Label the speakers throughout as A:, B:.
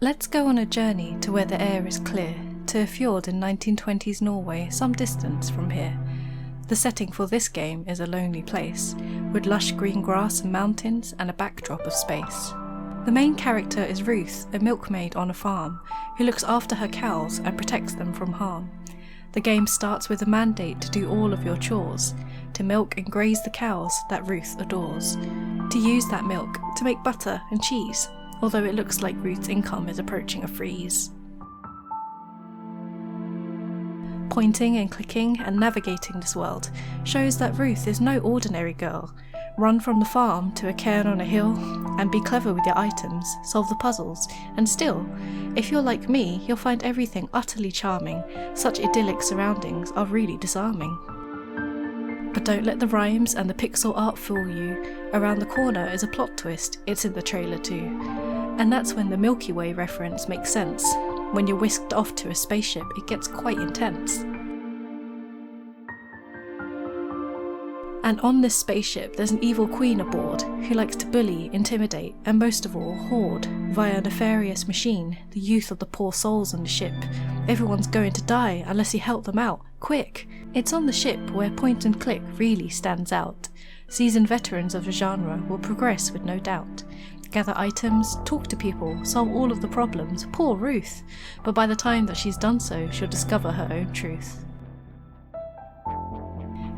A: Let's go on a journey to where the air is clear, to a fjord in 1920s Norway, some distance from here. The setting for this game is a lonely place, with lush green grass and mountains and a backdrop of space. The main character is Ruth, a milkmaid on a farm, who looks after her cows and protects them from harm. The game starts with a mandate to do all of your chores, to milk and graze the cows that Ruth adores, to use that milk to make butter and cheese, although it looks like Ruth's income is approaching a freeze. Pointing and clicking and navigating this world shows that Ruth is no ordinary girl. Run from the farm to a cairn on a hill and be clever with your items, solve the puzzles, and still, if you're like me, you'll find everything utterly charming. Such idyllic surroundings are really disarming. But don't let the rhymes and the pixel art fool you. Around the corner is a plot twist, it's in the trailer too. And that's when the Milky Way reference makes sense. When you're whisked off to a spaceship, it gets quite intense. And on this spaceship there's an evil queen aboard, who likes to bully, intimidate, and most of all, hoard, via a nefarious machine, the youth of the poor souls on the ship. Everyone's going to die unless you help them out, quick! It's on the ship where point and click really stands out. Seasoned veterans of the genre will progress with no doubt. Gather items, talk to people, solve all of the problems, poor Ruth! But by the time that she's done so, she'll discover her own truth.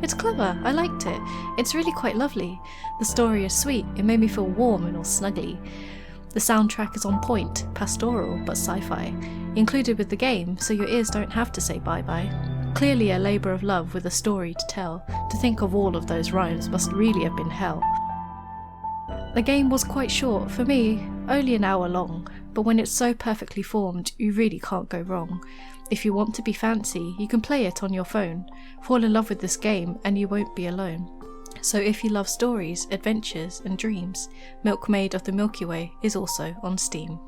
A: It's clever, I liked it. It's really quite lovely. The story is sweet, it made me feel warm and all snuggly. The soundtrack is on point, pastoral but sci-fi, included with the game so your ears don't have to say bye-bye. Clearly a labour of love with a story to tell. To think of all of those rhymes must really have been hell. The game was quite short, for me, only an hour long, but when it's so perfectly formed, you really can't go wrong. If you want to be fancy, you can play it on your phone. Fall in love with this game and you won't be alone. So if you love stories, adventures and dreams, Milkmaid of the Milky Way is also on Steam.